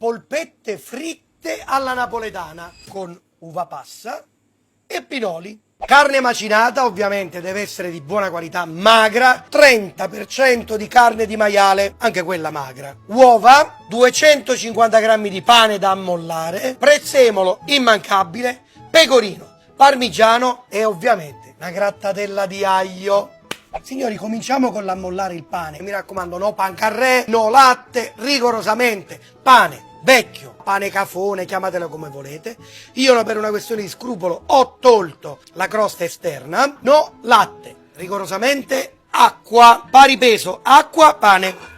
polpette fritte alla napoletana con uva passa e pinoli. Carne macinata, ovviamente deve essere di buona qualità, magra, 30% di carne di maiale, anche quella magra. Uova, 250 grammi di pane da ammollare, prezzemolo immancabile, pecorino, parmigiano e ovviamente una grattadella di aglio. Signori, cominciamo con l'ammollare il pane. Mi raccomando, no pancarré, no latte, rigorosamente pane vecchio, pane cafone, chiamatelo come volete. Io per una questione di scrupolo ho tolto la crosta esterna. No latte, rigorosamente acqua, pari peso, acqua, pane.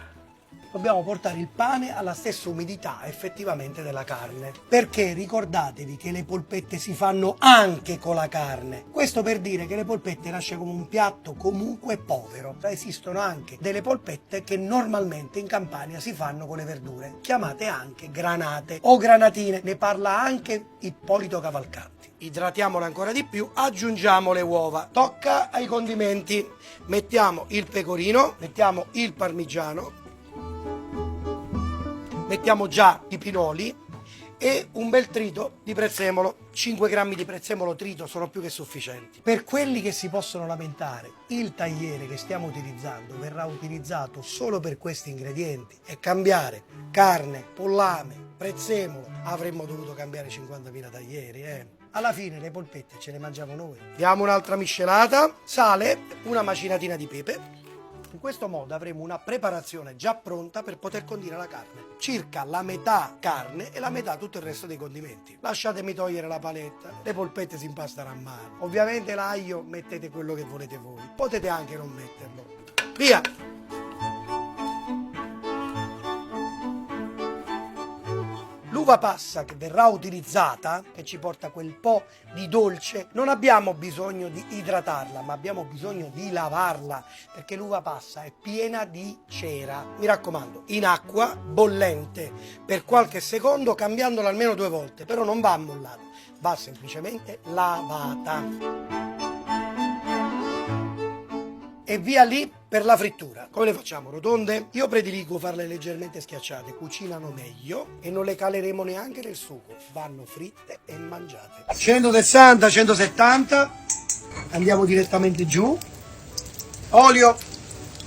Dobbiamo portare il pane alla stessa umidità effettivamente della carne, perché ricordatevi che le polpette si fanno anche con la carne. Questo per dire che le polpette nasce come un piatto comunque povero. Esistono anche delle polpette che normalmente in Campania si fanno con le verdure, chiamate anche granate o granatine. Ne parla anche Ippolito Cavalcanti. Idratiamole ancora di più, aggiungiamo le uova. Tocca ai condimenti. Mettiamo il pecorino, mettiamo il parmigiano, mettiamo già i pinoli e un bel trito di prezzemolo. 5 grammi di prezzemolo trito sono più che sufficienti. Per quelli che si possono lamentare, il tagliere che stiamo utilizzando verrà utilizzato solo per questi ingredienti e cambiare carne, pollame, prezzemolo, avremmo dovuto cambiare 50.000 taglieri, Alla fine le polpette ce le mangiamo noi. Diamo un'altra miscelata, sale, una macinatina di pepe. In questo modo avremo una preparazione già pronta per poter condire la carne. Circa la metà carne e la metà tutto il resto dei condimenti. Lasciatemi togliere la paletta, le polpette si impastano a mano. Ovviamente l'aglio mettete quello che volete voi, potete anche non metterlo. Via! L'uva passa che verrà utilizzata, che ci porta quel po' di dolce, non abbiamo bisogno di idratarla, ma abbiamo bisogno di lavarla, perché l'uva passa è piena di cera. Mi raccomando, in acqua bollente per qualche secondo, cambiandola almeno 2 volte, però non va ammollata, va semplicemente lavata. E via lì per la frittura. Come le facciamo? Rotonde? Io prediligo farle leggermente schiacciate, cucinano meglio e non le caleremo neanche nel sugo, vanno fritte e mangiate. 160, 170, andiamo direttamente giù. Olio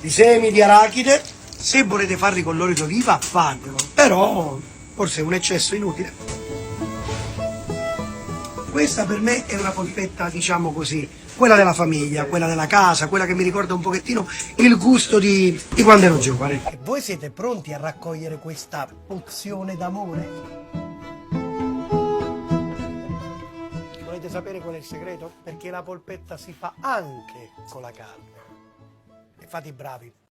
di semi di arachide, se volete farli con l'olio d'oliva fatelo, però forse è un eccesso inutile. Questa per me è una polpetta, diciamo così, quella della famiglia, quella della casa, quella che mi ricorda un pochettino il gusto di quando ero giovane. E voi siete pronti a raccogliere questa pozione d'amore? Volete sapere qual è il segreto? Perché la polpetta si fa anche con la carne. E fate i bravi.